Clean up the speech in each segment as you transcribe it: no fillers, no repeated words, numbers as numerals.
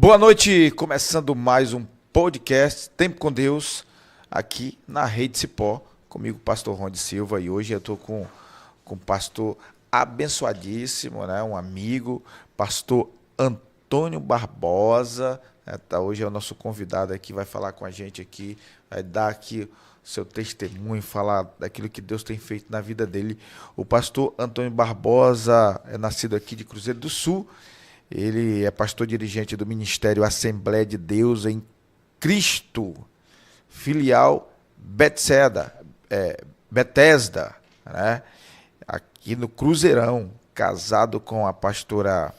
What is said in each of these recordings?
Boa noite, começando mais um podcast Tempo com Deus, aqui na Rede Cipó, comigo, pastor Ronde Silva, e hoje eu estou com um pastor abençoadíssimo, né? Um amigo, pastor Antônio Barbosa, né? Hoje é o nosso convidado aqui, vai falar com a gente aqui, vai dar aqui o seu testemunho, falar daquilo que Deus tem feito na vida dele. O pastor Antônio Barbosa é nascido aqui de Cruzeiro do Sul. Ele é pastor dirigente do Ministério Assembleia de Deus em Cristo, filial Bethesda, né? Aqui no Cruzeirão, casado com a pastora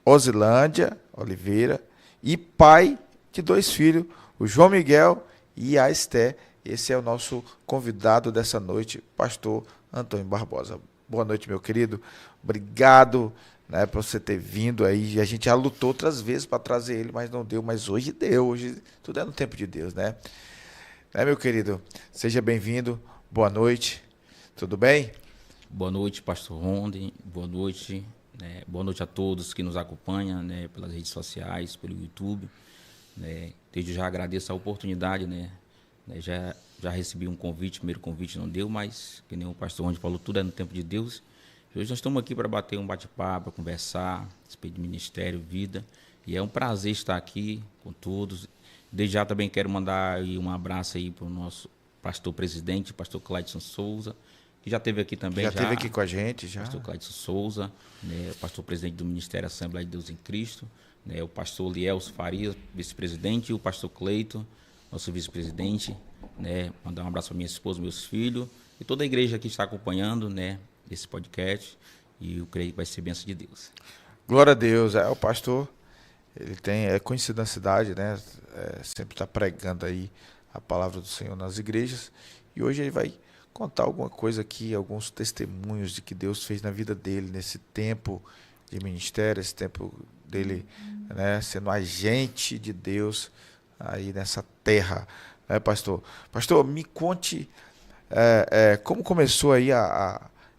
Osilândia Oliveira e pai de 2 filhos, o João Miguel e a Esté. Esse é o nosso convidado dessa noite, pastor Antônio Barbosa. Boa noite, meu querido. Obrigado, né, por você ter vindo aí. A gente já lutou outras vezes para trazer ele, mas não deu. Mas hoje deu. Hoje tudo é no tempo de Deus, né? Meu querido? Seja bem-vindo. Boa noite. Tudo bem? Boa noite, pastor Ronde. Boa noite. Boa noite a todos que nos acompanham, né, pelas redes sociais, pelo YouTube. Né? Desde já agradeço a oportunidade, né? Já recebi um convite, primeiro convite não deu, mas que nem o pastor Ronde falou, tudo é no tempo de Deus. Hoje nós estamos aqui para bater um bate-papo, para conversar, respeito de ministério, vida. E é um prazer estar aqui com todos. Desde já também quero mandar aí um abraço aí para o nosso pastor presidente, pastor Cleidson Souza, que já esteve aqui também. Já esteve aqui com a gente, já. Pastor Cleidson Souza, né, pastor presidente do Ministério Assembleia de Deus em Cristo, né, o pastor Lielso Farias, vice-presidente, e o pastor Cleito, nosso vice-presidente. Né, mandar um abraço para minha esposa, meus filhos, e toda a igreja que está acompanhando, né, esse podcast, e eu creio que vai ser bênção de Deus. Glória a Deus. O pastor, ele é conhecido na cidade, né? Sempre está pregando aí a palavra do Senhor nas igrejas, e hoje ele vai contar alguma coisa aqui, alguns testemunhos de que Deus fez na vida dele nesse tempo de ministério, esse tempo dele, né, sendo agente de Deus aí nessa terra, né, pastor? Pastor, me conte como começou aí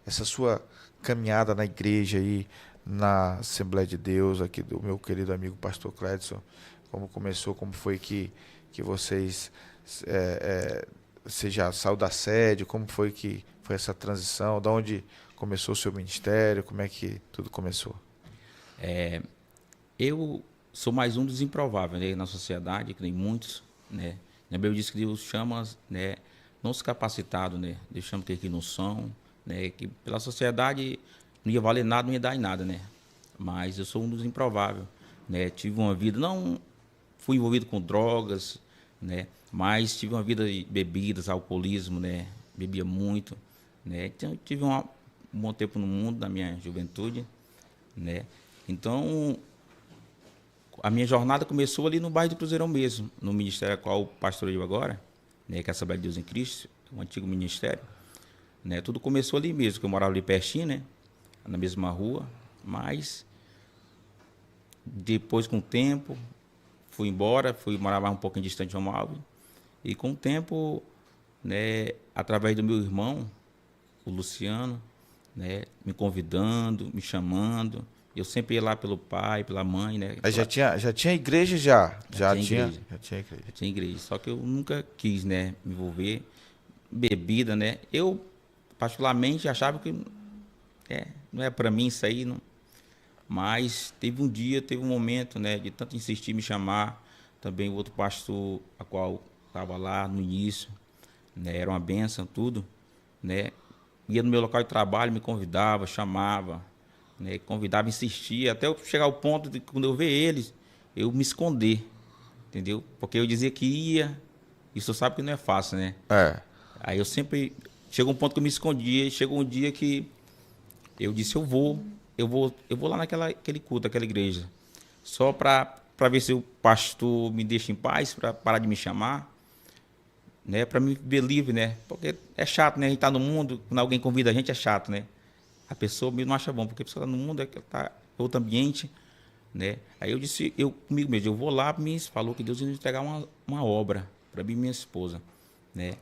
essa sua caminhada na igreja aí, na Assembleia de Deus, aqui do meu querido amigo pastor Cleidson. Como começou, como foi que vocês, você já saiu da sede, como foi que foi essa transição, de onde começou o seu ministério, como é que tudo começou? Eu sou mais um dos improváveis, né, na sociedade, que tem muitos, né? A Bíblia diz que Deus chama, né, não os capacitados, né? Deus chama aqueles que não são, né, que pela sociedade não ia valer nada, não ia dar em nada, né? Mas eu sou um dos improváveis, né? Tive uma vida, não fui envolvido com drogas, né? Mas tive uma vida de bebidas, alcoolismo, né? Bebia muito, né? Então eu tive um bom tempo no mundo, na minha juventude, né? Então a minha jornada começou ali no bairro do Cruzeirão mesmo, no ministério a qual pastoreio agora, né? Que é a Assembleia de Deus em Cristo, um antigo ministério. Né, tudo começou ali mesmo, que eu morava ali pertinho, né, na mesma rua, mas depois, com o tempo, fui embora, fui morar mais um pouquinho distante de Romualdo, e com o tempo, né, através do meu irmão, o Luciano, né, me convidando, me chamando, eu sempre ia lá pelo pai, pela mãe, né. Aí já tinha igreja já? Já tinha igreja. Já tinha igreja. Já tinha igreja, só que eu nunca quis, né, me envolver, bebida, né, eu particularmente achava que não é para mim isso aí, não. Mas teve um momento, né, de tanto insistir me chamar, também o outro pastor a qual estava lá no início, né, era uma bênção, tudo, né, ia no meu local de trabalho, me convidava, chamava, né, convidava, insistia, até eu chegar ao ponto de quando eu ver eles, eu me esconder, entendeu? Porque eu dizia que ia, e você sabe que não é fácil, né? Aí eu sempre chegou um ponto que eu me escondia, e chegou um dia que eu disse, eu vou lá naquele culto, aquela igreja, só para ver se o pastor me deixa em paz, para parar de me chamar, né, para me ver livre, né? Porque é chato, né? A gente tá no mundo, quando alguém convida a gente é chato, né? A pessoa mesmo não acha bom, porque a pessoa tá no mundo, tá em outro ambiente, né? Aí eu disse, comigo mesmo, eu vou lá, me falou que Deus ia me entregar uma obra para mim e minha esposa, né?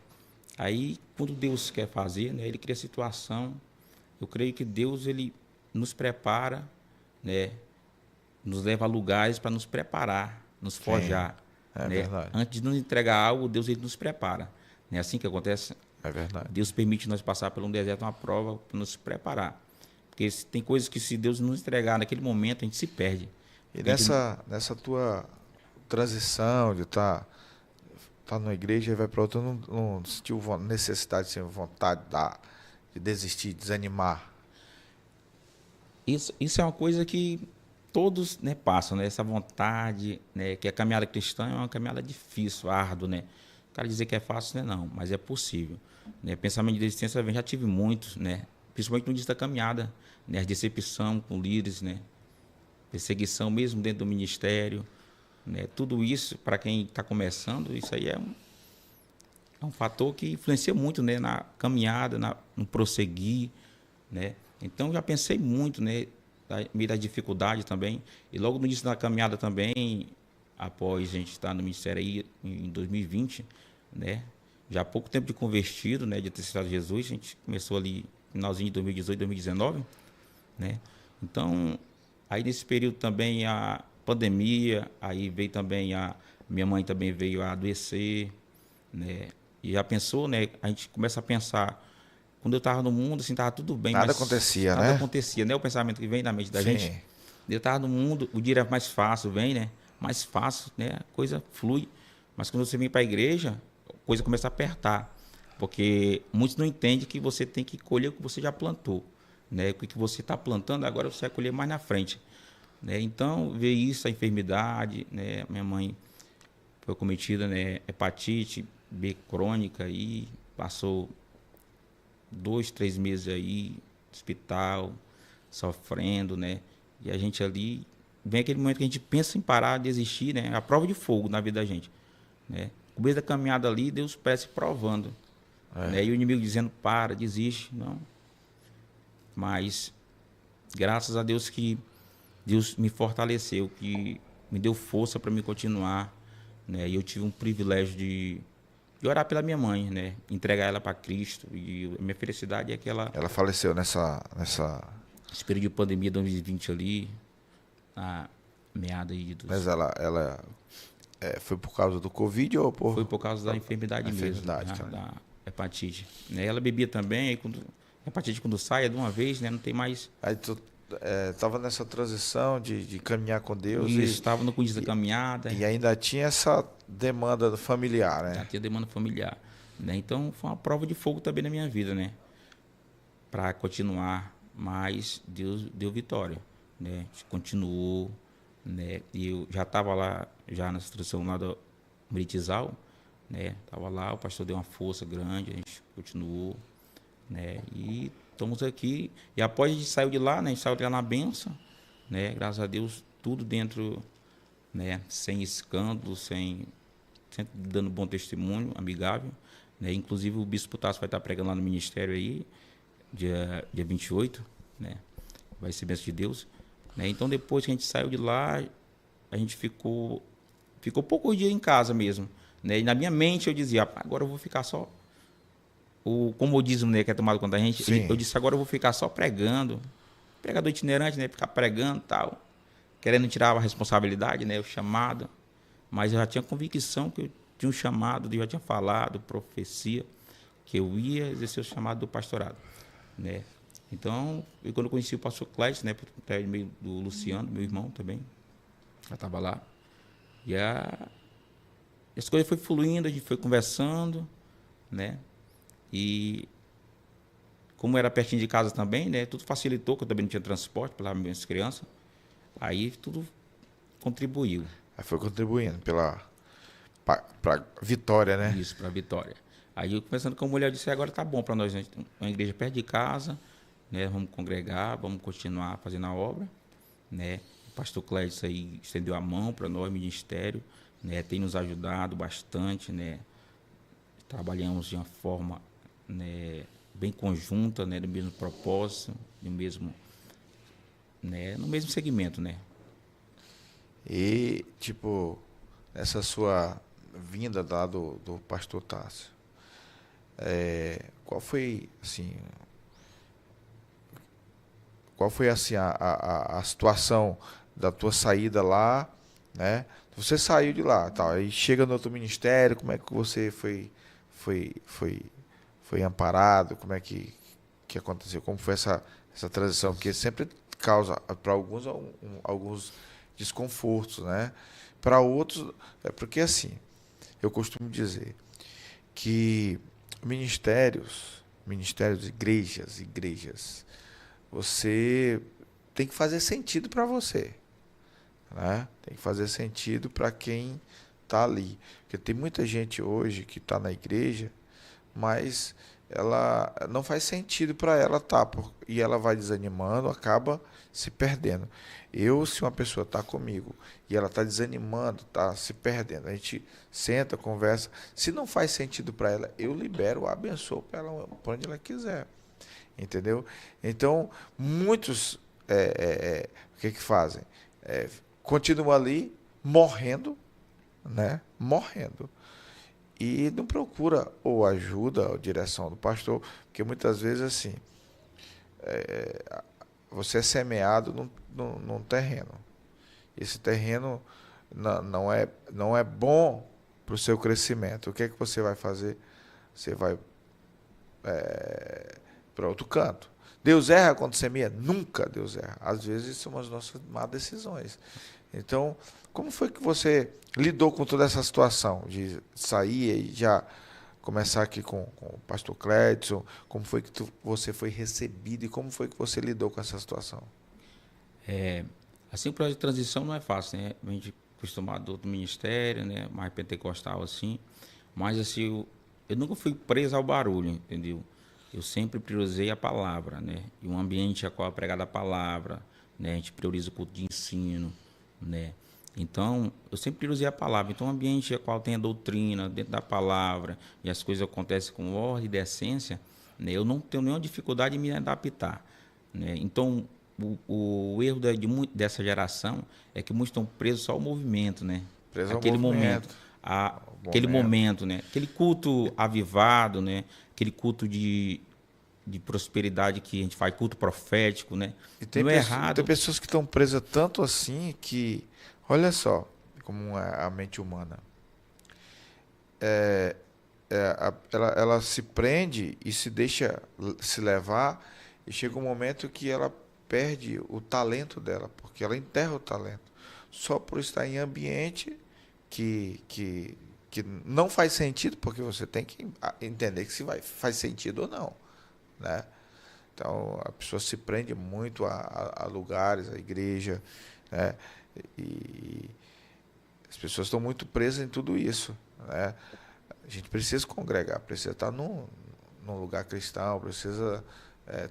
Aí, quando Deus quer fazer, né, ele cria situação. Eu creio que Deus, ele nos prepara, né, nos leva a lugares para nos preparar, nos forjar. É Né? verdade. Antes de nos entregar algo, Deus ele nos prepara. Não é assim que acontece? É verdade. Deus permite nós passar por um deserto, uma prova, para nos preparar. Porque tem coisas que, se Deus nos entregar naquele momento, a gente se perde. E A gente- nessa tua transição de estar numa igreja e vai para outra, não sentiu necessidade, assim, vontade de desistir, desanimar? Isso é uma coisa que todos, né, passam, né? Essa vontade, né? Que a caminhada cristã é uma caminhada difícil, árdua, né? O cara dizer que é fácil, né? Não, mas é possível. Né? Pensamento de desistência, eu já tive muitos, né? Principalmente no início da caminhada, né? As decepção com líderes, né? Perseguição mesmo dentro do ministério, né? Tudo isso, para quem está começando, isso aí é um fator que influencia muito, né? Na caminhada, no prosseguir, né? Então, já pensei muito, né? Meio da dificuldade também. E logo no início da caminhada também, após a gente estar no ministério aí em 2020, né? Já há pouco tempo de convertido, né? De ter aceitado Jesus, a gente começou ali no finalzinho de 2018, 2019, né? Então, aí nesse período também a pandemia, aí veio também minha mãe também veio a adoecer, né? E já pensou, né? A gente começa a pensar, quando eu estava no mundo, assim, estava tudo bem, Nada mas acontecia, nada né? acontecia, né? O pensamento que vem na mente da Sim. gente. Eu estava no mundo, o dia era mais fácil, vem, né? Mais fácil, né? A coisa flui. Mas quando você vem para a igreja, a coisa começa a apertar. Porque muitos não entendem que você tem que colher o que você já plantou, né? O que você está plantando, agora você vai colher mais na frente. Né? Então, ver isso, a enfermidade, né? Minha mãe foi cometida, né? Hepatite B crônica e passou 2, 3 meses aí no hospital, sofrendo, né? E a gente ali, vem aquele momento que a gente pensa em parar, desistir, né? A prova de fogo na vida da gente, né? No meio da caminhada ali, Deus parece provando, né? E o inimigo dizendo, para, desiste, não. Mas, graças a Deus que Deus me fortaleceu, que me deu força para me continuar, né? E eu tive um privilégio de orar pela minha mãe, né? Entregar ela para Cristo. E a minha felicidade é que Ela faleceu esse período de pandemia de 2020 ali, na meada aí Mas ela foi por causa do Covid ou foi por causa da enfermidade mesmo, enfermidade, né? cara? Da hepatite. Né? Ela bebia também, aí a hepatite quando sai é de uma vez, né? Não tem mais. Aí tu tava nessa transição de caminhar com Deus Isso, estava no começo da e, caminhada, e ainda tinha essa demanda familiar, já né? tinha demanda familiar. Né? Então foi uma prova de fogo também na minha vida, né? Para continuar, mas Deus deu vitória, né? A gente continuou, né? E eu já estava lá, já na instrução lá do Meritizal, né? Tava lá, o pastor deu uma força grande, a gente continuou, né? E estamos aqui. E após a gente saiu de lá, né? A gente saiu de lá na benção, né? Graças a Deus, tudo dentro, né? Sem escândalo, sempre dando bom testemunho, amigável, né? Inclusive o Bispo Tasso vai estar pregando lá no ministério aí, dia 28, né? Vai ser bênção de Deus, né? Então depois que a gente saiu de lá, a gente ficou poucos dias em casa mesmo, né? E na minha mente eu dizia, agora eu vou ficar só o comodismo, né, que é tomado conta da gente. Sim. Eu disse, agora eu vou ficar só pregando, pregador itinerante, né? Ficar pregando, tal, querendo tirar a responsabilidade, né? O chamado, mas eu já tinha convicção que eu tinha um chamado, Deus já tinha falado, profecia, que eu ia exercer o chamado do pastorado, né? Então, quando eu conheci o pastor Clécio, né, por meio do Luciano, meu irmão também, já estava lá, e as coisas foi fluindo, a gente foi conversando, né? E como era pertinho de casa também, né, tudo facilitou, que eu também não tinha transporte para levar minhas crianças, aí tudo contribuiu. Aí foi contribuindo pra vitória, né? Isso, para a vitória. Aí eu conversando com a mulher, eu disse, agora tá bom para nós, né? Uma igreja perto de casa, né? Vamos congregar, vamos continuar fazendo a obra, né? O pastor Clédio aí estendeu a mão para nós, ministério, né? Tem nos ajudado bastante, né? Trabalhamos de uma forma, né, bem conjunta, né? Do mesmo propósito, no mesmo segmento, né? E, tipo, essa sua vinda lá do pastor Tássio, qual foi, assim, a situação da tua saída lá, né? Você saiu de lá, tal, aí chega no outro ministério, como é que você foi, foi, foi amparado, como é que aconteceu, como foi essa transição, porque sempre causa para alguns alguns desconfortos, né? Para outros, é porque assim, eu costumo dizer que ministérios, igrejas, você tem que fazer sentido para você, né? Tem que fazer sentido para quem está ali. Porque tem muita gente hoje que está na igreja, mas ela não faz sentido para ela estar, e ela vai desanimando, acaba se perdendo. Se uma pessoa está comigo e ela está desanimando, está se perdendo, a gente senta, conversa. Se não faz sentido para ela, eu libero, abençoo para ela para onde ela quiser. Entendeu? Então, muitos, o que fazem? Continuam ali morrendo, né? Morrendo. E não procura ou ajuda ou direção do pastor, porque muitas vezes assim, você é semeado num terreno. Esse terreno não é bom para o seu crescimento. O que é que você vai fazer? Você vai para outro canto. Deus erra quando semeia? Nunca Deus erra. Às vezes são as nossas más decisões. Então, como foi que você lidou com toda essa situação de sair e já começar aqui com o pastor Clédson? Como foi que você foi recebido e como foi que você lidou com essa situação? Assim, o processo de transição não é fácil, né? A gente é acostumado do outro ministério, né? Mais pentecostal, assim. Mas, assim, eu nunca fui preso ao barulho, entendeu? Eu sempre priorizei a palavra, né? E um ambiente a qual é pregada a palavra, né? A gente prioriza o culto de ensino, né? Então, eu sempre priorizei a palavra. Então, um ambiente a qual tem a doutrina dentro da palavra e as coisas acontecem com ordem e decência, né? Eu não tenho nenhuma dificuldade em me adaptar, né? Então, o erro dessa geração é que muitos estão presos só ao movimento, né? Preso ao Aquele momento, movimento. aquele momento, né? Aquele culto avivado, né? Aquele culto de prosperidade que a gente faz, culto profético, né? E Não é tem errado. pessoas que estão presas tanto assim que, olha só, como é a mente humana. Ela se prende e se deixa se levar, e chega um momento que ela perde o talento dela, porque ela enterra o talento, só por estar em ambiente que não faz sentido, porque você tem que entender que se faz sentido ou não, né? Então a pessoa se prende muito a lugares, a igreja, né? E as pessoas estão muito presas em tudo isso, né? A gente precisa congregar, precisa estar num lugar cristão, precisa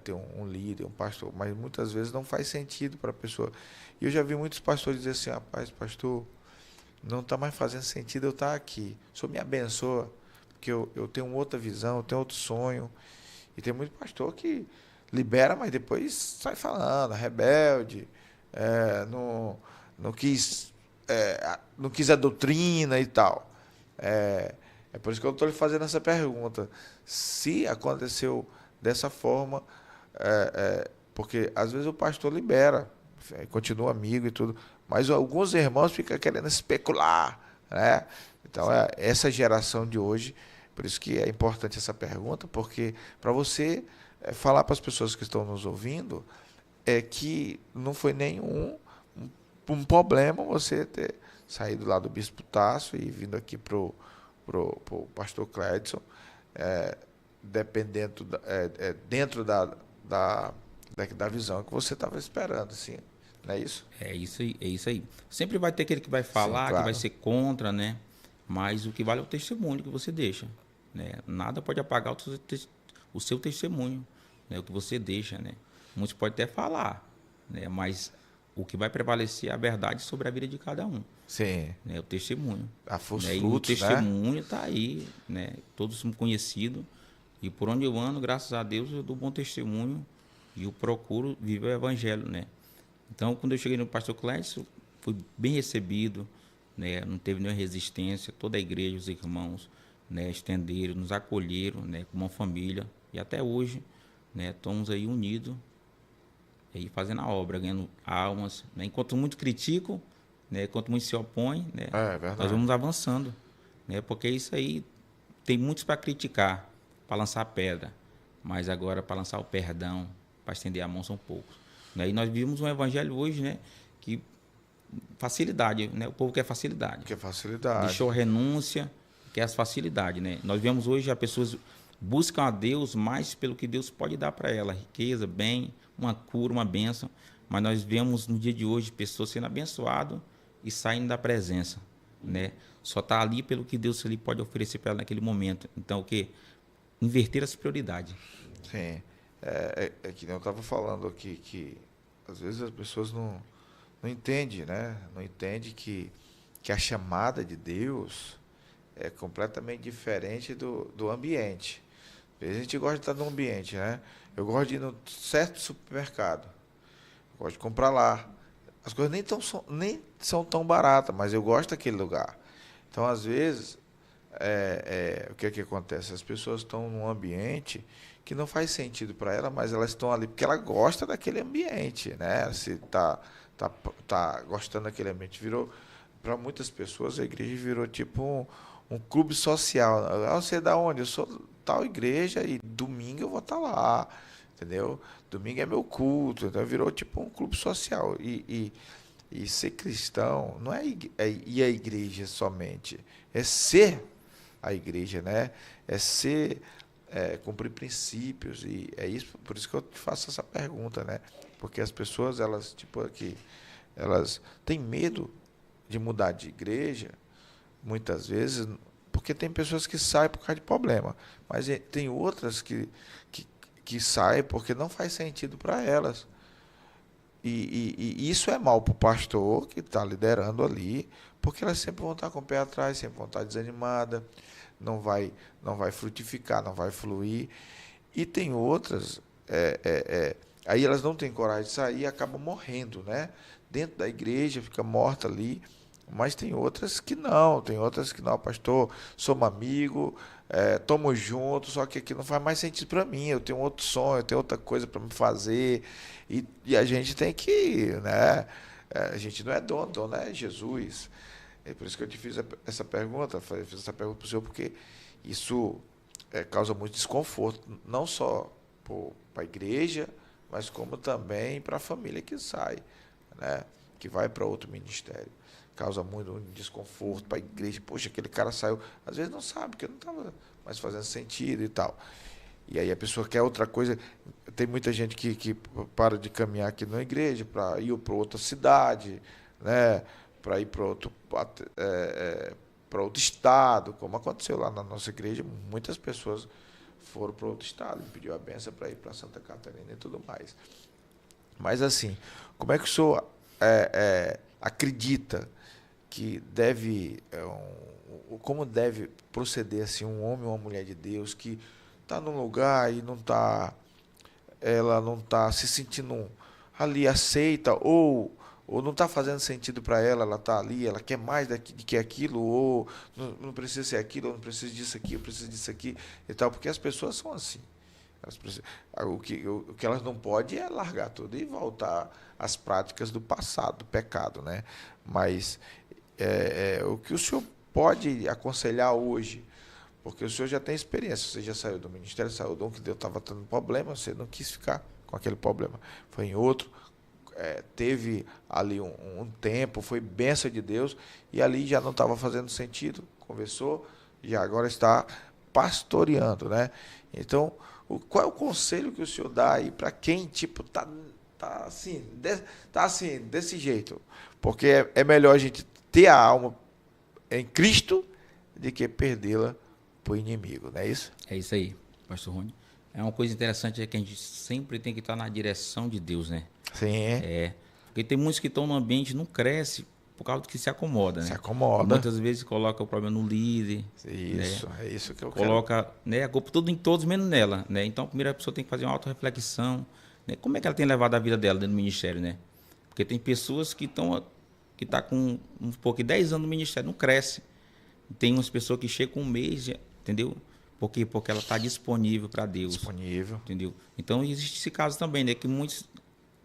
ter um líder, um pastor, mas muitas vezes não faz sentido para a pessoa. E eu já vi muitos pastores dizer assim: rapaz, pastor, não está mais fazendo sentido eu estar aqui. O senhor me abençoa, porque eu tenho outra visão, eu tenho outro sonho. E tem muito pastor que libera, mas depois sai falando, rebelde, não quis, não quis a doutrina e tal. É por isso que eu estou lhe fazendo essa pergunta. Se aconteceu dessa forma, porque às vezes o pastor libera, continua amigo e tudo, mas alguns irmãos ficam querendo especular, né? Então, essa geração de hoje, por isso que é importante essa pergunta, porque para você falar para as pessoas que estão nos ouvindo, é que não foi um problema você ter saído lá do Bispo Tasso e vindo aqui pro pastor Clédson, dependendo dentro da visão que você estava esperando, assim, não é isso? É isso aí, é isso aí. Sempre vai ter aquele que vai Sim, falar, que vai claro. ser contra, né? Mas o que vale é o testemunho que você deixa, né? Nada pode apagar o seu testemunho, né? O que você deixa, né? Muitos podem até falar, né? Mas o que vai prevalecer é a verdade sobre a vida de cada um, Sim. né? O testemunho, Os né? E o frutos, né? testemunho está aí, né? Todos são conhecidos. E por onde eu ando, graças a Deus, eu dou bom testemunho e eu procuro viver o evangelho, né? Então, quando eu cheguei no pastor Clédson, fui bem recebido, né? Não teve nenhuma resistência. Toda a igreja, os irmãos, né? Estenderam, nos acolheram, né? Como uma família. E até hoje, né? Estamos aí unidos E aí fazendo a obra, ganhando almas, né? Enquanto muitos criticam, né? Enquanto muitos se opõem, né? É verdade. Nós vamos avançando, né? Porque isso aí tem muitos para criticar, para lançar pedra, mas agora para lançar o perdão, para estender a mão são poucos, né? E nós vivemos um evangelho hoje, né? Que facilidade, né? O povo quer facilidade. Que é facilidade. Deixou a renúncia, quer as facilidades, né? Nós vemos hoje as pessoas buscam a Deus mais pelo que Deus pode dar para ela, riqueza, bem, uma cura, uma bênção, mas nós vemos no dia de hoje pessoas sendo abençoadas e saindo da presença, né? Só está ali pelo que Deus ali pode oferecer para ela naquele momento. Então, o que? Inverter as prioridades. Sim. É que nem eu estava falando aqui, que às vezes as pessoas não entendem, né? Não entendem que a chamada de Deus é completamente diferente do ambiente. Às vezes a gente gosta de estar no ambiente, né? Eu gosto de ir no certo supermercado. Eu gosto de comprar lá. As coisas nem são tão baratas, mas eu gosto daquele lugar. Então, às vezes, o que acontece? As pessoas estão num ambiente que não faz sentido para ela, mas elas estão ali porque ela gosta daquele ambiente, né? Se tá gostando daquele ambiente, virou para muitas pessoas a igreja virou tipo um clube social. Ah, você é da onde? Eu sou tal igreja e domingo eu vou estar lá, entendeu? Domingo é meu culto, então virou tipo um clube social. E ser cristão não é ir à igreja somente, é ser a igreja, né? É ser, cumprir princípios, e é isso, por isso que eu te faço essa pergunta, né? Porque as pessoas, elas, tipo aqui, elas têm medo de mudar de igreja, muitas vezes, porque tem pessoas que saem por causa de problema, mas tem outras que saem porque não faz sentido para elas. E isso é mal para o pastor que está liderando ali, porque elas sempre vão estar com o pé atrás, sempre vão estar desanimadas, não vai frutificar, não vai fluir. E tem outras, aí elas não têm coragem de sair e acabam morrendo, né? Dentro da igreja, fica morta ali. Mas tem outras que não, pastor, somos amigos, estamos juntos, só que aqui não faz mais sentido para mim, eu tenho outro sonho, eu tenho outra coisa para me fazer, e a gente tem que, né, a gente não é dono é Jesus. É por isso que eu te fiz essa pergunta, fiz essa pergunta para o senhor, porque isso causa muito desconforto, não só para a igreja, mas como também para a família que sai, né, que vai para outro ministério. Causa muito desconforto para a igreja. Poxa, aquele cara saiu. Às vezes não sabe, porque não estava mais fazendo sentido e tal. E aí a pessoa quer outra coisa. Tem muita gente que para de caminhar aqui na igreja para ir para outra cidade, né? Para ir para outro estado, como aconteceu lá na nossa igreja. Muitas pessoas foram para outro estado, pediu a benção para ir para Santa Catarina e tudo mais. Mas assim, como é que o senhor acredita que como deve proceder assim um homem ou uma mulher de Deus que está num lugar e ela não está se sentindo ali aceita, ou não está fazendo sentido para ela, ela está ali, ela quer mais do que aquilo, ou não precisa ser aquilo, ou não precisa disso aqui, eu preciso disso aqui e tal, porque as pessoas são assim. O que elas não podem é largar tudo e voltar às práticas do passado, do pecado, né? Mas o que o senhor pode aconselhar hoje, porque o senhor já tem experiência, você já saiu do Ministério da Saúde, que Deus estava tendo problema, você não quis ficar com aquele problema, foi em outro, teve ali um tempo, foi bênção de Deus, e ali já não estava fazendo sentido, conversou, e agora está pastoreando, né? Então, qual é o conselho que o senhor dá aí para quem tipo tá assim, desse jeito? Porque é melhor a gente ter a alma em Cristo do que perdê-la para o inimigo, não é isso? É isso aí, pastor Rony. É uma coisa interessante que a gente sempre tem que estar na direção de Deus, né? Sim. Porque tem muitos que estão no ambiente e não crescem por causa do que se acomoda, né? Se acomoda. E muitas vezes coloca o problema no líder. Isso, né? É isso que eu coloca, né, a culpa tudo em todos, menos nela, né? Então, a primeira pessoa tem que fazer uma autorreflexão, né? Como é que ela tem levado a vida dela dentro do ministério, né? Porque tem pessoas que tá com um pouco 10 anos no ministério, não cresce. Tem umas pessoas que chegam com um mês, entendeu? Porque ela está disponível para Deus. Disponível. Entendeu? Então, existe esse caso também, né? Que muitos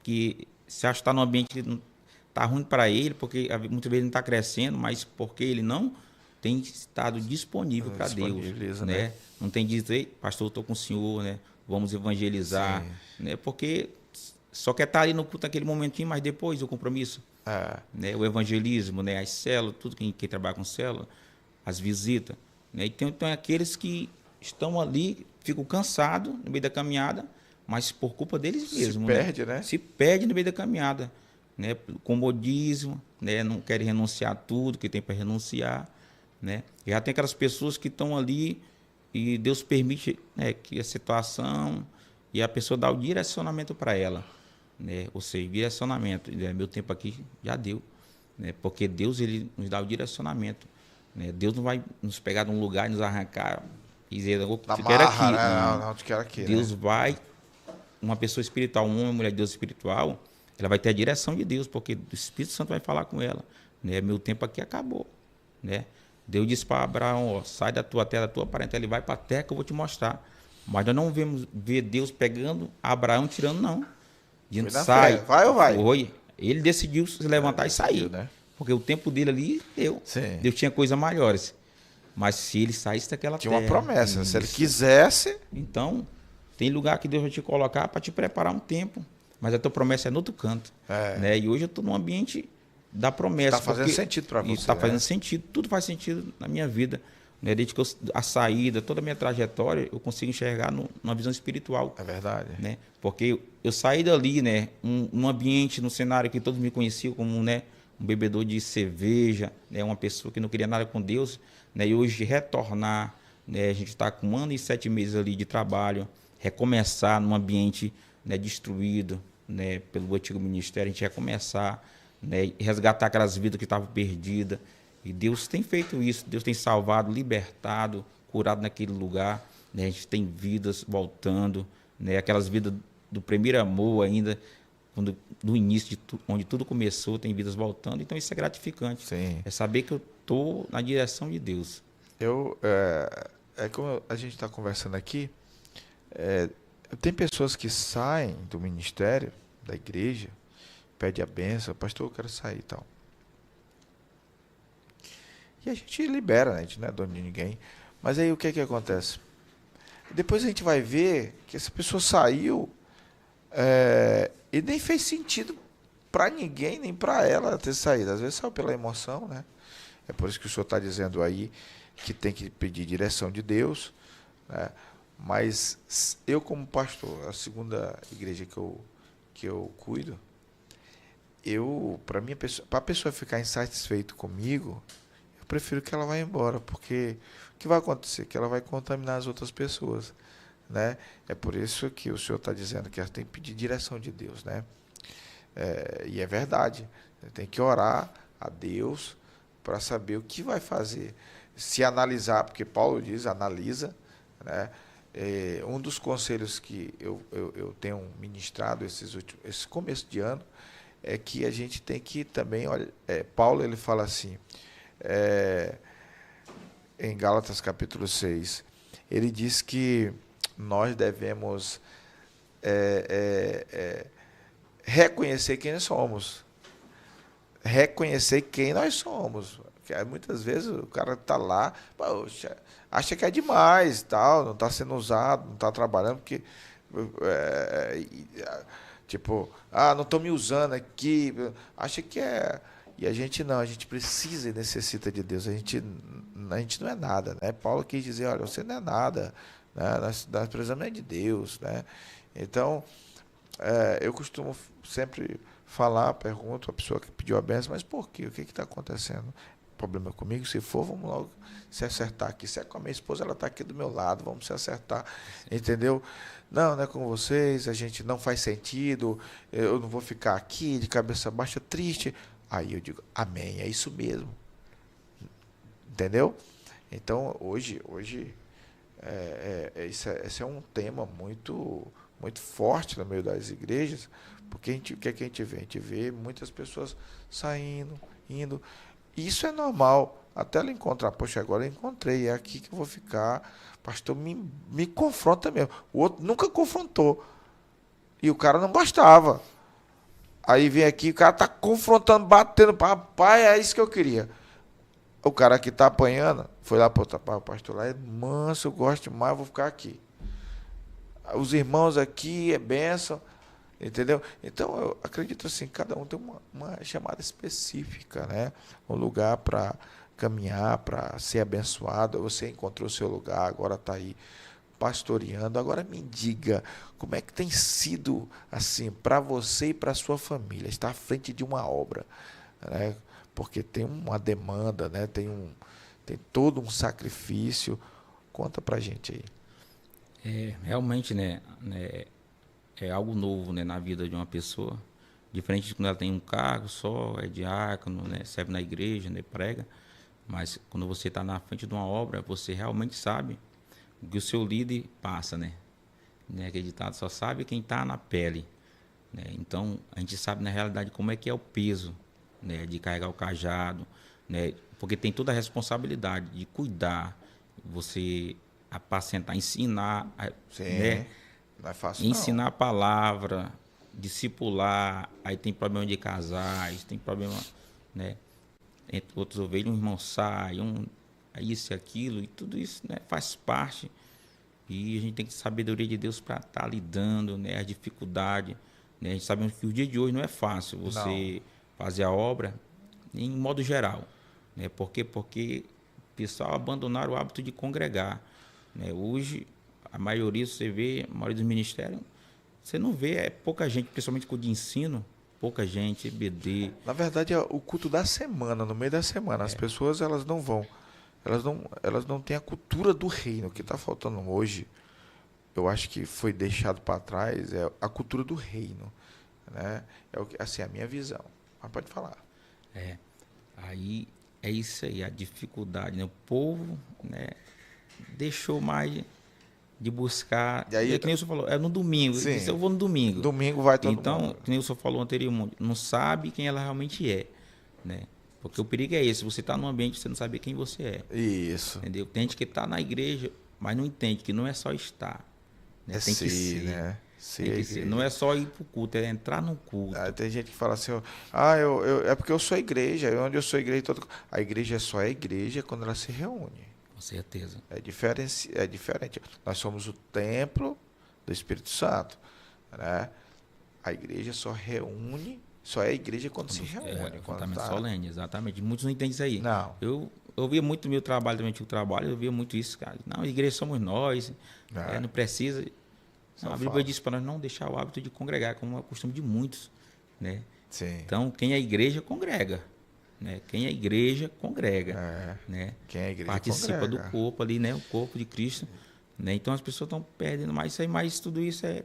que você acha que está num ambiente que não tá ruim para ele, porque muitas vezes ele não está crescendo, mas porque ele não tem estado disponível para Deus, Disponibiliza, né? Não tem dito, ei, pastor, eu estou com o senhor, né? Vamos evangelizar, Sim. né? Porque só quer estar ali no culto naquele momentinho, mas depois o compromisso, É. né? O evangelismo, né? As células, tudo quem trabalha com célula, as visitas, né? E tem aqueles que estão ali, ficam cansados no meio da caminhada, mas por culpa deles mesmos, Se perde, né? Se perde no meio da caminhada, né? Comodismo, né? Não querem renunciar a tudo que tem para renunciar, né? E já tem aquelas pessoas que estão ali e Deus permite, né, que a situação e a pessoa dá o direcionamento para ela, né? Ou seja, direcionamento, né? Meu tempo aqui já deu, né? Porque Deus ele nos dá o direcionamento, né? Deus não vai nos pegar de um lugar e nos arrancar e dizer, eu Na quero aqui, marra, né? não. Não, tu quer aqui, Deus né? vai, uma pessoa espiritual, um homem, uma mulher de Deus espiritual, ela vai ter a direção de Deus, porque o Espírito Santo vai falar com ela, né? Meu tempo aqui acabou, né? Deus disse para Abraão, ó, sai da tua terra, da tua parentela, ele vai para a terra que eu vou te mostrar. Mas nós não vemos ver Deus pegando Abraão tirando, não. Dizendo, sai. Fé. Vai ou vai? Foi. Ele decidiu se levantar e sair. Né? Porque o tempo dele ali deu. Sim. Deus tinha coisas maiores. Mas se ele saísse daquela Tinha terra... uma promessa. Isso. Se ele quisesse... Então, tem lugar que Deus vai te colocar para te preparar um tempo. Mas a tua promessa é no outro canto. Né? E hoje eu estou num ambiente da promessa. Está fazendo sentido para você. Está fazendo sentido. Tudo faz sentido na minha vida. Né? Desde que a saída, toda a minha trajetória, eu consigo enxergar numa visão espiritual. É verdade. Né? Porque eu saí dali, né, num ambiente, num cenário que todos me conheciam como, né, um bebedor de cerveja, né, uma pessoa que não queria nada com Deus, né, e hoje retornar, né, a gente está com 1 ano e 7 meses ali de trabalho, recomeçar num ambiente, né, destruído, né, pelo antigo ministério, a gente recomeçar, né, resgatar aquelas vidas que estavam perdidas. E Deus tem feito isso, Deus tem salvado, libertado, curado naquele lugar, né, a gente tem vidas voltando, né, aquelas vidas do primeiro amor ainda, do início, onde tudo começou, tem vidas voltando. Então isso é gratificante. Sim. É saber que eu estou na direção de Deus. Como a gente está conversando aqui, tem pessoas que saem do ministério, da igreja, pede a benção, pastor, eu quero sair e tal. E a gente libera, né? A gente não é dono de ninguém. Mas aí o que acontece? Depois a gente vai ver que essa pessoa saiu e nem fez sentido para ninguém, nem para ela ter saído. Às vezes saiu pela emoção, né? É por isso que o senhor está dizendo aí que tem que pedir direção de Deus, né? Mas eu, como pastor, a segunda igreja que eu cuido, para a pessoa ficar insatisfeita comigo, eu prefiro que ela vá embora, porque o que vai acontecer? Que ela vai contaminar as outras pessoas, né? É por isso que o senhor está dizendo que ela tem que pedir direção de Deus, né? E é verdade, tem que orar a Deus para saber o que vai fazer, se analisar, porque Paulo diz, analisa, né? Um dos conselhos que eu tenho ministrado esse começo de ano é que a gente tem que também, olha, Paulo ele fala assim, em Gálatas capítulo 6, ele diz que nós devemos reconhecer quem nós somos. Reconhecer quem nós somos. Porque muitas vezes o cara está lá, poxa, acha que é demais, tal, não está sendo usado, não está trabalhando, porque tipo, não estou me usando aqui, acha que é. E a gente não, a gente precisa e necessita de Deus, a gente não é nada, né? Paulo quis dizer, olha, você não é nada, né? Nós precisamos de Deus, né? Então, eu costumo sempre falar, pergunto a pessoa que pediu a benção, mas por quê? O que está acontecendo? Problema comigo? Se for, vamos logo se acertar aqui. Se é com a minha esposa, ela está aqui do meu lado, vamos se acertar, entendeu? Não é com vocês, a gente não faz sentido, eu não vou ficar aqui de cabeça baixa, triste. Aí eu digo, amém, é isso mesmo. Entendeu? Então, hoje esse é um tema muito, muito forte no meio das igrejas, porque o que a gente vê? A gente vê muitas pessoas saindo, indo. E isso é normal, até ela encontrar, poxa, agora eu encontrei, é aqui que eu vou ficar. Pastor, me confronta mesmo. O outro nunca confrontou. E o cara não bastava. Aí vem aqui, o cara tá confrontando, batendo, papai, é isso que eu queria. O cara que tá apanhando, foi lá pro o pastor lá, é manso, eu gosto demais, eu vou ficar aqui. Os irmãos aqui, é bênção, entendeu? Então, eu acredito assim, cada um tem uma chamada específica, né? Um lugar para caminhar, para ser abençoado. Você encontrou o seu lugar, agora está aí pastoreando. Agora me diga, como é que tem sido assim para você e para sua família estar à frente de uma obra, né? Porque tem uma demanda, né? Tem todo um sacrifício. Conta pra gente aí. Realmente, é algo novo, né, na vida de uma pessoa. Diferente de quando ela tem um cargo só, é diácono, né, serve na igreja, né, prega. Mas quando você está na frente de uma obra, você realmente sabe o que o seu líder passa, né? Aquele ditado, só sabe quem está na pele. Né? Então, a gente sabe na realidade como é que é o peso, né, de carregar o cajado, né? Porque tem toda a responsabilidade de cuidar, você apacentar, ensinar, Sim, né? não é fácil Ensinar não. a palavra, discipular, aí tem problema de casais, tem problema, né? Entre outros ovelhas, um irmão sai, isso e aquilo, e tudo isso, né, faz parte. E a gente tem que ter sabedoria de Deus para estar lidando, né, as dificuldades. Né? A gente sabe que o dia de hoje não é fácil Não. você fazer a obra em modo geral. Né? Por quê? Porque o pessoal abandonaram o hábito de congregar. Né? Hoje, a maioria, você vê, a maioria dos ministérios, você não vê, é pouca gente, principalmente com o de ensino, pouca gente, EBD. Na verdade, é o culto da semana, no meio da semana. As pessoas elas não vão, elas não têm a cultura do reino. O que está faltando hoje, eu acho que foi deixado para trás, é a cultura do reino, né? É o que, assim, a minha visão. Mas pode falar. É, aí é isso aí, a dificuldade, né? O povo, né, deixou mais de buscar. E É aí, que nem o senhor falou, é no domingo. Ele disse, sim, eu vou no domingo. domingo vai todo Então, mundo. que nem o senhor falou anteriormente, não sabe quem ela realmente é. Né? Porque o perigo é esse, você está num ambiente você não sabe quem você é. Isso. Entendeu? Tem gente que está na igreja, mas não entende que não é só estar. Né? É Tem que ser, ser. né? Ser Tem a que ser. Não igreja. é só ir para o culto, é entrar no culto. Aí tem gente que fala assim, ó, é porque eu sou igreja, onde eu sou igreja, a igreja só é igreja quando ela se reúne. Com certeza. É diferente. Nós somos o templo do Espírito Santo, né? A igreja só reúne, só é igreja quando se reúne, quando Juntamente tá. solene, exatamente. Muitos não entendem isso aí. Não. Eu via muito meu trabalho, também tinha o trabalho, eu via muito isso, cara. Não, a igreja somos nós, É. não precisa. Não, Só a Bíblia fala. diz para nós não deixar o hábito de congregar, como é o costume de muitos. Né? Sim. Então, quem é igreja, congrega. Né? Quem é igreja, congrega. É. Né? Quem é igreja Participa do congrega. corpo ali, né? O corpo de Cristo. Né? Então, as pessoas estão perdendo mais isso aí, mas tudo isso é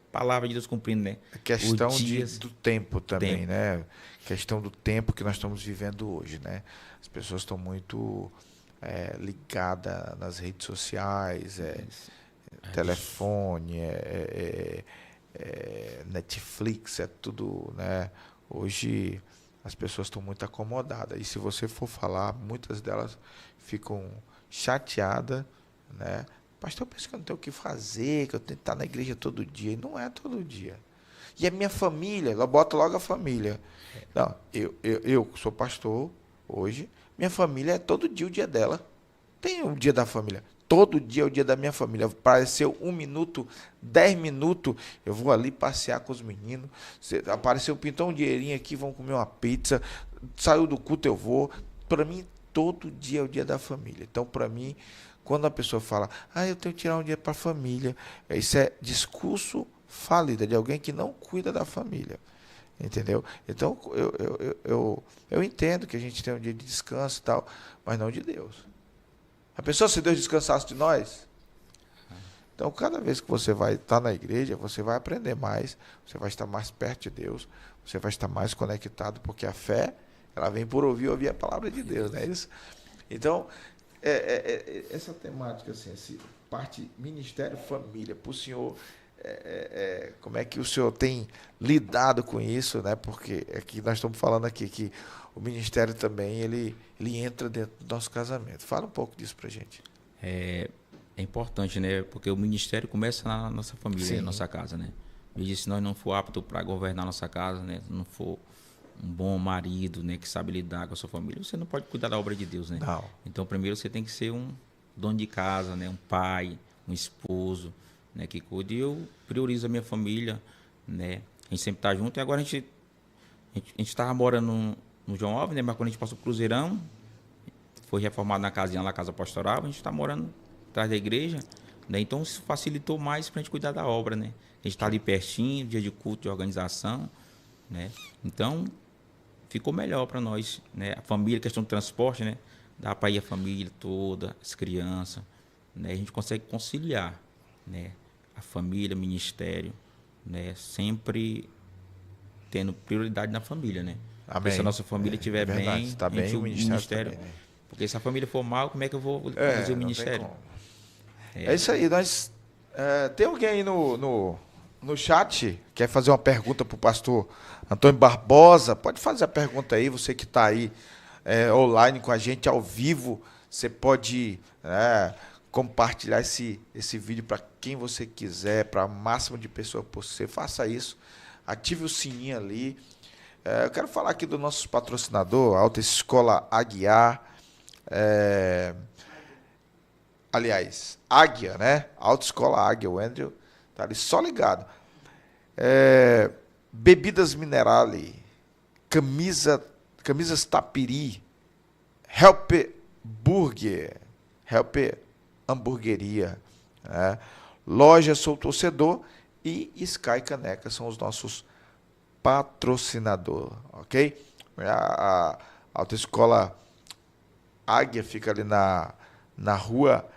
palavra de Deus cumprindo, né? É questão Os dias, do tempo também, tempo. né? Questão do tempo que nós estamos vivendo hoje, né? As pessoas estão muito ligadas nas redes sociais, telefone, Netflix, é tudo, né? Hoje as pessoas estão muito acomodadas. E se você for falar, muitas delas ficam chateadas, né? Pastor, eu penso que eu não tenho o que fazer, que eu tenho que estar na igreja todo dia. E não é todo dia. E a minha família, ela bota logo a família. Não, eu sou pastor hoje, minha família é todo dia o dia dela. Tem o dia da família. Todo dia é o dia da minha família. Apareceu 1 minuto, 10 minutos, eu vou ali passear com os meninos. Apareceu, pintou um dinheirinho aqui, vão comer uma pizza. Saiu do culto, eu vou. Para mim, todo dia é o dia da família. Então, para mim, quando a pessoa fala, eu tenho que tirar um dia para a família, isso é discurso falido, de alguém que não cuida da família. Entendeu? Então, eu entendo que a gente tem um dia de descanso e tal, mas não de Deus. A pessoa, se Deus descansasse de nós, então cada vez que você vai estar na igreja, você vai aprender mais, você vai estar mais perto de Deus, você vai estar mais conectado, porque a fé, ela vem por ouvir a palavra de Deus, não é isso? Então, essa temática, assim, parte ministério, família, para o senhor, como é que o senhor tem lidado com isso, né? Porque aqui nós estamos falando aqui que o ministério também, ele entra dentro do nosso casamento. Fala um pouco disso pra gente. É importante, né? Porque o ministério começa na nossa família, Sim. na nossa casa, né? E se nós não for apto para governar nossa casa, né? Se não for um bom marido, né? Que sabe lidar com a sua família, você não pode cuidar da obra de Deus, né? Não. Então, primeiro você tem que ser um dono de casa, né? Um pai, um esposo, né? Que cuide. E eu priorizo a minha família, né? A gente sempre tá junto. E agora a gente estava morando no João Alves, né? Mas quando a gente passou pro Cruzeirão, foi reformado na casinha lá, casa pastoral, a gente está morando atrás da igreja, né? Então isso facilitou mais para a gente cuidar da obra, né? A gente está ali pertinho, dia de culto, de organização, né? Então ficou melhor para nós, né? A família, questão de transporte, né? Dá para ir a família toda, as crianças, né? A gente consegue conciliar, né? A família, ministério, né? Sempre tendo prioridade na família, né? Amém. Porque se a nossa família estiver bem, está bem, o ministério também, né? Porque se a família for mal, como é que eu vou É, conduzir o não ministério? É isso aí. Tem alguém aí no chat que quer fazer uma pergunta para o pastor Antônio Barbosa? Pode fazer a pergunta aí, você que está aí online com a gente ao vivo. Você pode compartilhar esse vídeo para quem você quiser, para o máximo de pessoas possível. Faça isso. Ative o sininho ali. Eu quero falar aqui do nosso patrocinador, a Autoescola Aguiar. Aliás, Águia, né? Autoescola Águia, o Andrew tá ali só ligado. Bebidas Minerale, camisas Tapiri, Help Burger, Help Hamburgueria, né? Loja Sou Torcedor e Sky Caneca são os nossos patrocinadores, ok? A Autoescola Águia fica ali na rua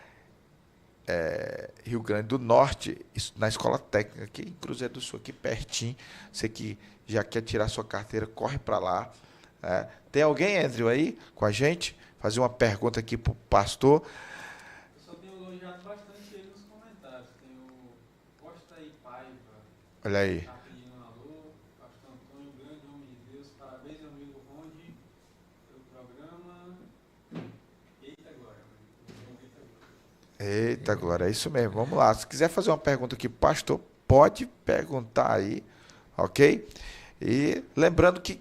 Rio Grande do Norte, na Escola Técnica, aqui em Cruzeiro do Sul, aqui pertinho. Você que já quer tirar sua carteira, corre para lá. Tem alguém, Andrew, aí com a gente? Fazer uma pergunta aqui para o pastor. Eu só tenho elogiado bastante ele nos comentários. Tem o Costa e Paiva. Olha aí. Tá pedindo um alô. Pastor Antônio, grande homem de Deus. Parabéns, meu amigo Ronde, pelo programa. Eita agora. Eita, Glória, é isso mesmo. Vamos lá. Se quiser fazer uma pergunta aqui, pastor, pode perguntar aí, ok? E lembrando que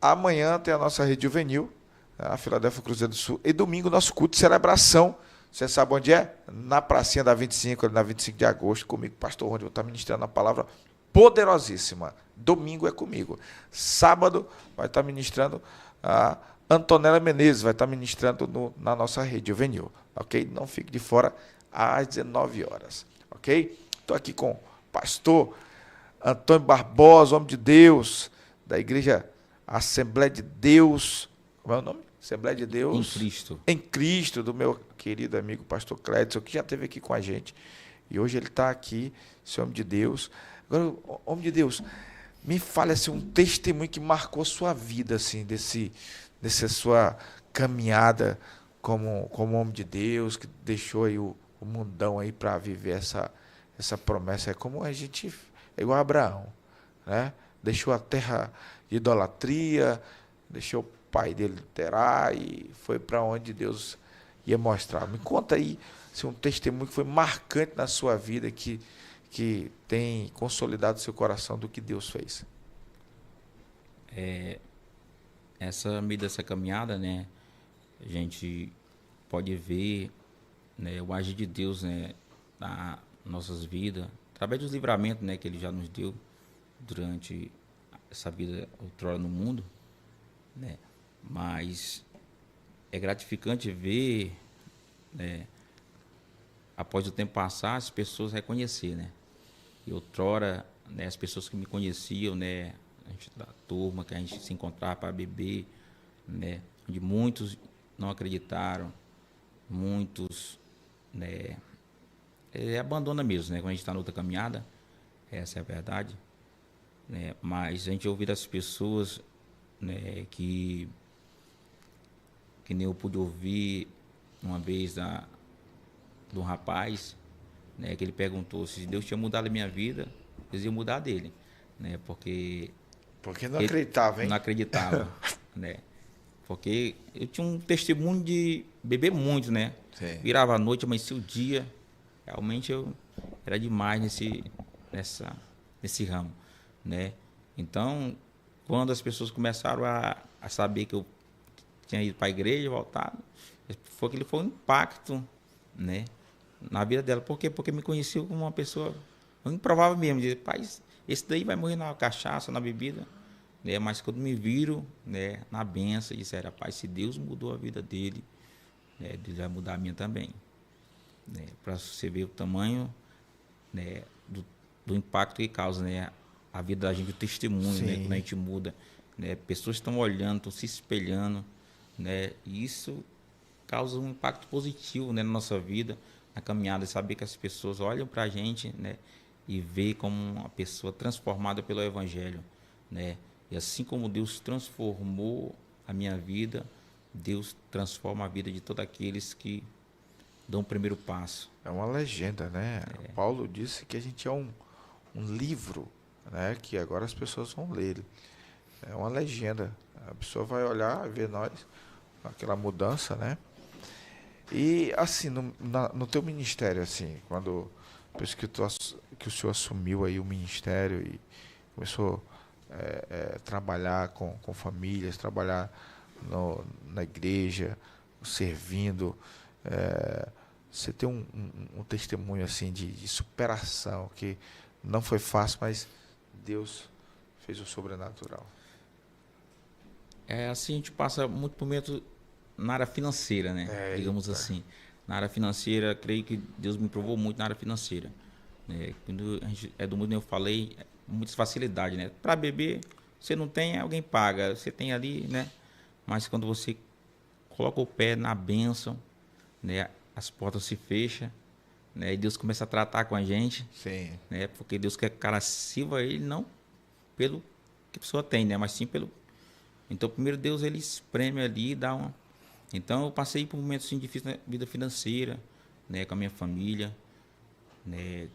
amanhã tem a nossa rede juvenil, a Filadélfia Cruzeiro do Sul, e domingo nosso culto de celebração. Você sabe onde é? Na pracinha da 25, ali na 25 de agosto, comigo, pastor Ronde, eu vou estar ministrando a palavra poderosíssima. Domingo é comigo. Sábado vai estar ministrando a Antonella Menezes, vai estar ministrando na nossa rede juvenil, ok? Não fique de fora às 19 horas, ok? Estou aqui com o pastor Antônio Barbosa, homem de Deus, da igreja Assembleia de Deus, como é o nome? Assembleia de Deus. Em Cristo. Em Cristo, do meu querido amigo pastor Clédson, que já esteve aqui com a gente. E hoje ele está aqui, esse homem de Deus. Agora, homem de Deus, me fale assim, um testemunho que marcou sua vida, assim, dessa sua caminhada como homem de Deus, que deixou aí o mundão aí para viver essa promessa. É como a gente, é igual a Abraão, né? Deixou a terra de idolatria, deixou o pai dele literar e foi para onde Deus ia mostrar. Me conta aí assim, um testemunho que foi marcante na sua vida, que tem consolidado seu coração do que Deus fez. Meio dessa caminhada, né? A gente pode ver, né, o agir de Deus, né, nas nossas vidas, através dos livramentos, né, que Ele já nos deu durante essa vida outrora no mundo, né? Mas é gratificante ver, né, após o tempo passar, as pessoas reconhecer, né? E outrora, né, as pessoas que me conheciam, né, a gente, da turma que a gente se encontrava para beber, né, onde muitos não acreditaram, muitos, né, abandona mesmo, né, quando a gente está na outra caminhada, essa é a verdade, né, mas a gente ouve das pessoas, né, que nem eu pude ouvir uma vez de um rapaz, né, que ele perguntou se Deus tinha mudado a minha vida, Deus ia mudar a dele, né, porque não acreditava, hein? Não acreditava, né? Porque eu tinha um testemunho de beber muito, né? Sim. Virava a noite, amanhecia o dia. Realmente eu era demais nesse ramo, né? Então, quando as pessoas começaram a saber que eu tinha ido para a igreja, voltado, aquele foi um impacto, né, na vida dela. Por quê? Porque me conheceu como uma pessoa improvável mesmo. Dizer, pai, esse daí vai morrer na cachaça, na bebida. Né? Mas quando me viram, né, na benção, disseram, rapaz, se Deus mudou a vida dele, né, Deus vai mudar a minha também. Né? Para você ver o tamanho, né, do impacto que causa, né, a vida da gente, o testemunho, né, quando a gente muda. Né? Pessoas estão olhando, estão se espelhando, né? E isso causa um impacto positivo, né, na nossa vida, na caminhada, saber que as pessoas olham para a gente, né, e vê como uma pessoa transformada pelo Evangelho, né? E assim como Deus transformou a minha vida, Deus transforma a vida de todos aqueles que dão o primeiro passo. É uma legenda, né? Paulo disse que a gente é um livro, né? Que agora as pessoas vão ler. É uma legenda. A pessoa vai olhar, ver nós, aquela mudança, né? E assim, no teu ministério, assim, quando depois que o senhor assumiu aí o ministério e começou trabalhar com famílias, trabalhar na igreja, servindo, você tem um testemunho assim de superação, que não foi fácil, mas Deus fez o sobrenatural. Assim, a gente passa muito momento na área financeira, né? Digamos assim. Na área financeira, creio que Deus me provou muito na área financeira. Né? Quando a gente é do mundo, eu falei, muitas facilidades, né? Para beber, você não tem, alguém paga. Você tem ali, né? Mas quando você coloca o pé na bênção, né? As portas se fecham, né? E Deus começa a tratar com a gente. Sim. Né? Porque Deus quer que o cara sirva ele não pelo que a pessoa tem, né? Mas sim pelo... Então, primeiro Deus, ele espreme ali e dá uma... Então, eu passei por momentos assim, difíceis na vida financeira, né? Com a minha família, né?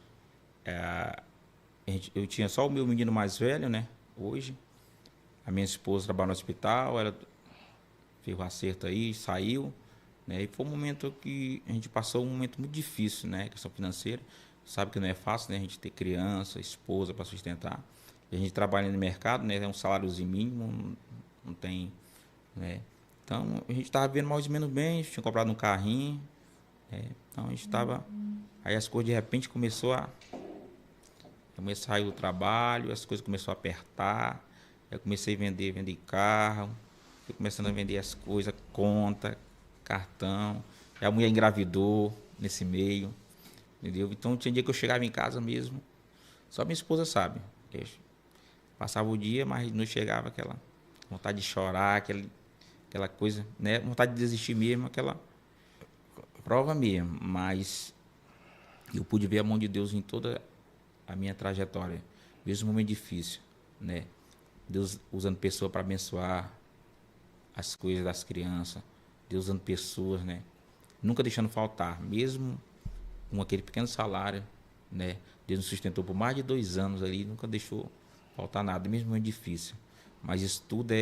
Eu tinha só o meu menino mais velho, né? Hoje. A minha esposa trabalha no hospital, ela fez o acerto aí, saiu, né? E foi um momento que a gente passou um momento muito difícil, né? Questão financeira. Sabe que não é fácil, né? A gente ter criança, esposa para sustentar. E a gente trabalha no mercado, né? É um saláriozinho mínimo, não tem, né? Então, a gente estava vivendo mais ou menos bem, a gente tinha comprado um carrinho, né? Então, a gente estava... Aí as coisas, de repente, começou a... Eu sair do trabalho, as coisas começaram a apertar, eu comecei a vender carro, fui começando a vender as coisas, conta, cartão, aí a mulher engravidou nesse meio, entendeu? Então, tinha dia que eu chegava em casa mesmo, só minha esposa sabe, eu passava o dia, mas não chegava aquela vontade de chorar, aquela coisa, né? Vontade de desistir mesmo, aquela prova mesmo. Mas eu pude ver a mão de Deus em toda a minha trajetória, mesmo um momento difícil, né? Deus usando pessoas para abençoar as coisas das crianças, Deus usando pessoas, né? Nunca deixando faltar, mesmo com aquele pequeno salário, né? Deus nos sustentou por mais de 2 anos ali, nunca deixou faltar nada, mesmo um momento difícil. Mas isso tudo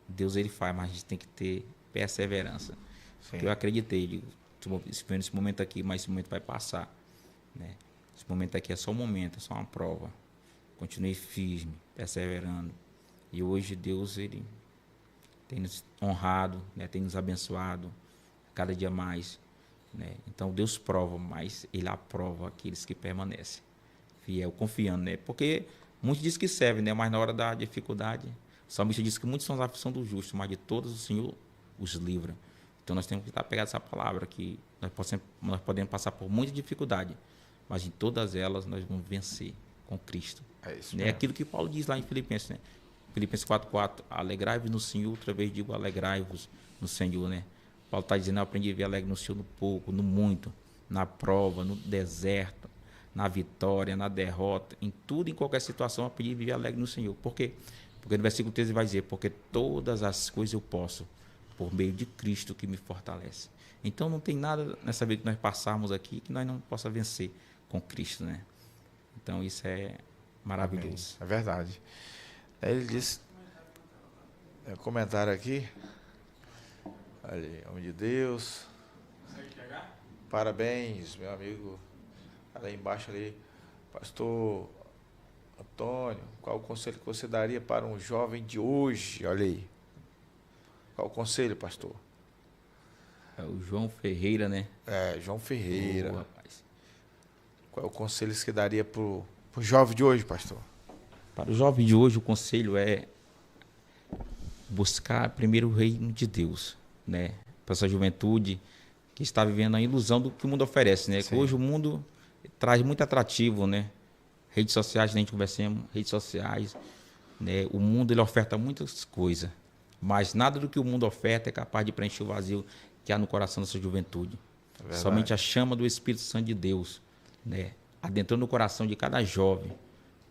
Deus ele faz, mas a gente tem que ter perseverança. Porque eu acreditei, digo, esse momento aqui, mas esse momento vai passar, né? Esse momento aqui é só um momento, é só uma prova. Continuei firme, perseverando. E hoje Deus ele tem nos honrado, né? Tem nos abençoado cada dia mais, né? Então Deus prova, mas ele aprova aqueles que permanecem fiel, confiando, né? Porque muitos dizem que servem, né? Mas na hora da dificuldade, o salmista diz que muitos são as aflições do justo, mas de todos o Senhor os livra. Então nós temos que estar pegados a essa palavra, que nós podemos passar por muita dificuldade, mas em todas elas nós vamos vencer com Cristo. É isso né? mesmo. Aquilo que Paulo diz lá em Filipenses, né? Filipenses 4:4, alegrai-vos no Senhor, outra vez digo, alegrai-vos no Senhor, né? Paulo está dizendo, eu aprendi a ver alegre no Senhor no pouco, no muito, na prova, no deserto, na vitória, na derrota, em tudo, em qualquer situação, eu aprendi a viver alegre no Senhor. Por quê? Porque no versículo 13 vai dizer, porque todas as coisas eu posso, por meio de Cristo que me fortalece. Então não tem nada nessa vida que nós passarmos aqui que nós não possa vencer com Cristo, né? Então isso é maravilhoso. Amém. É verdade. Aí ele disse, um comentário aqui, ali, homem de Deus, Consegue pegar? parabéns, meu amigo, ali embaixo ali, Pastor Antônio, qual o conselho que você daria para um jovem de hoje? Olha aí. Qual o conselho, pastor? É o João Ferreira, né? João Ferreira. Boa, rapaz. Qual é o conselho que você daria para o jovem de hoje, pastor? Para o jovem de hoje, o conselho é buscar primeiro o reino de Deus, né? Para essa juventude que está vivendo a ilusão do que o mundo oferece, né? Sim. Hoje o mundo traz muito atrativo, né? Redes sociais, a gente conversamos, redes sociais, né? O mundo ele oferta muitas coisas, mas nada do que o mundo oferta é capaz de preencher o vazio que há no coração dessa juventude. Somente a chama do Espírito Santo de Deus, né? Adentrando no coração de cada jovem,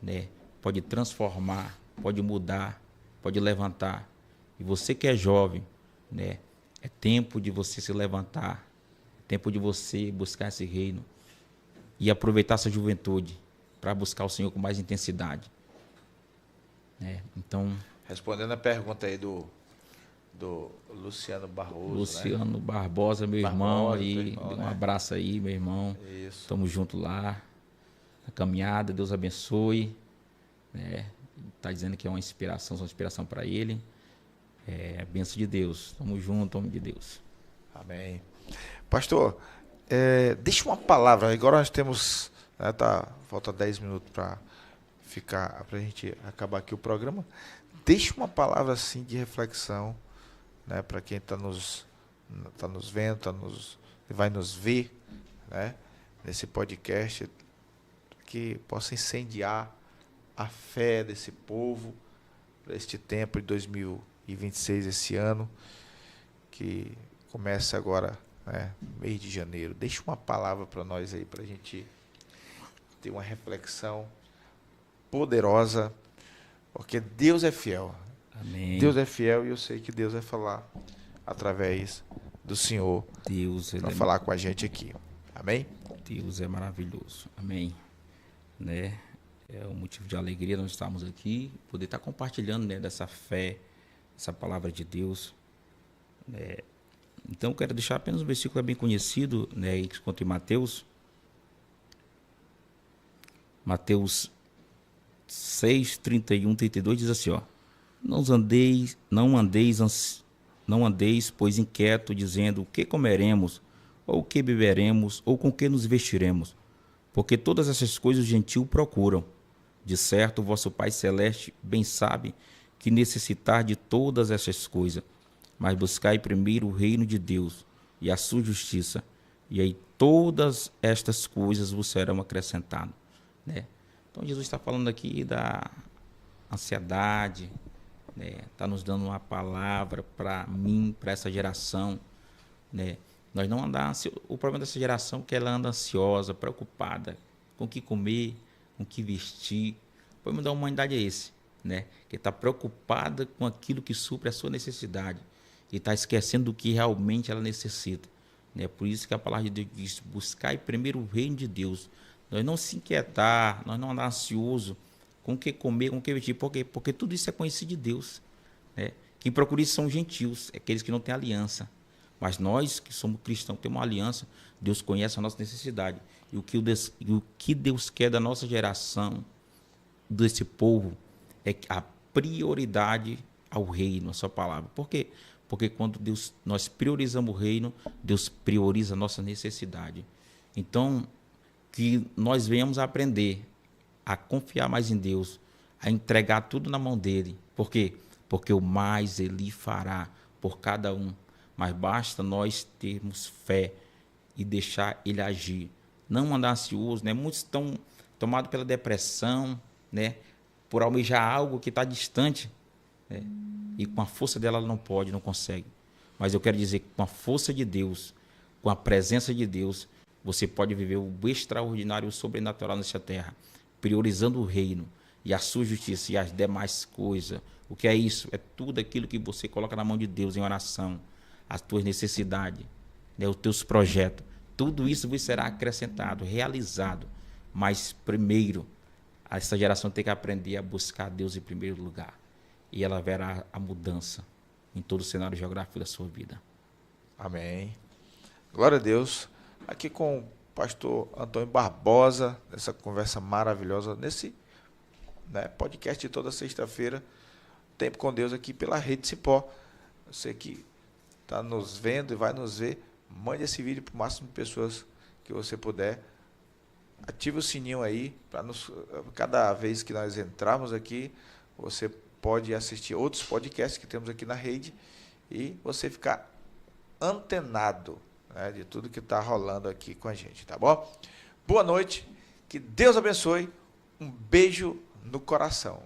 né? Pode transformar, pode mudar, pode levantar. E você que é jovem, né? É tempo de você se levantar, é tempo de você buscar esse reino e aproveitar essa juventude para buscar o Senhor com mais intensidade. Então, Respondendo a pergunta aí do Luciano Barroso, Luciano Barbosa, meu irmão aí, dê um abraço aí, meu irmão. Isso. Tamo junto lá, na caminhada, Deus abençoe. Tá dizendo que é uma inspiração para ele. Bênção de Deus. Tamo junto, homem de Deus. Amém. Pastor, deixa uma palavra. Agora nós temos, falta 10 minutos para a gente acabar aqui o programa. Deixa uma palavra assim de reflexão, né, para quem está nos vendo, vai nos ver, né, nesse podcast, que possa incendiar a fé desse povo para este tempo de 2026, esse ano que começa agora, né, mês de janeiro. Deixa uma palavra para nós aí, para a gente ter uma reflexão poderosa, porque Deus é fiel. Amém. Deus é fiel e eu sei que Deus vai falar através do Senhor para falar com a gente aqui. Amém? Deus é maravilhoso. Amém. Né? É um motivo de alegria nós estarmos aqui, poder estar compartilhando, né, dessa fé, essa palavra de Deus. Então, eu quero deixar apenas um versículo bem conhecido, né, que se encontra em Mateus. Mateus 6, 31, 32 diz assim, ó: Não andeis, pois inquieto, dizendo o que comeremos, ou o que beberemos, ou com que nos vestiremos, porque todas essas coisas o gentio procuram. De certo, o vosso Pai Celeste bem sabe que necessitar de todas essas coisas, mas buscai primeiro o reino de Deus e a sua justiça, e aí todas estas coisas vos serão acrescentadas, né? Então Jesus está falando aqui da ansiedade, né? Está nos dando uma palavra para mim, para essa geração, né? Nós não andamos. O problema dessa geração é que ela anda ansiosa, preocupada com o que comer, com o que vestir. O problema da humanidade é esse, né? Que está preocupada com aquilo que supre a sua necessidade e está esquecendo do que realmente ela necessita, né? Por isso que a palavra de Deus diz: buscai primeiro o reino de Deus. Nós não se inquietar, nós não andar ansioso com o que comer, com o que vestir. Por quê? Porque tudo isso é conhecido de Deus, né? Quem procura isso são os gentios, aqueles que não têm aliança. Mas nós que somos cristãos, temos uma aliança, Deus conhece a nossa necessidade. E o que Deus quer da nossa geração, desse povo, é a prioridade ao reino, a sua palavra. Por quê? Porque quando nós priorizamos o reino, Deus prioriza a nossa necessidade. Então, que nós venhamos a aprender a confiar mais em Deus, a entregar tudo na mão dele. Por quê? Porque o mais ele fará por cada um. Mas basta nós termos fé e deixar ele agir. Não andar ansioso, né? Muitos estão tomados pela depressão, né? Por almejar algo que está distante, né? E com a força dela ela não pode, não consegue. Mas eu quero dizer que com a força de Deus, com a presença de Deus, você pode viver o extraordinário e o sobrenatural nessa terra, priorizando o reino e a sua justiça e as demais coisas. O que é isso? É tudo aquilo que você coloca na mão de Deus em oração, as tuas necessidades, né, os teus projetos. Tudo isso vos será acrescentado, realizado. Mas primeiro, essa geração tem que aprender a buscar Deus em primeiro lugar. E ela verá a mudança em todo o cenário geográfico da sua vida. Amém. Glória a Deus. Aqui com pastor Antônio Barbosa, nessa conversa maravilhosa, nesse, né, podcast de toda sexta-feira, Tempo com Deus aqui pela Rede Cipó. Você que está nos vendo e vai nos ver, mande esse vídeo para o máximo de pessoas que você puder. Ative o sininho aí, para cada vez que nós entrarmos aqui, você pode assistir outros podcasts que temos aqui na rede e você ficar antenado, né, de tudo que está rolando aqui com a gente, tá bom? Boa noite, que Deus abençoe, um beijo no coração.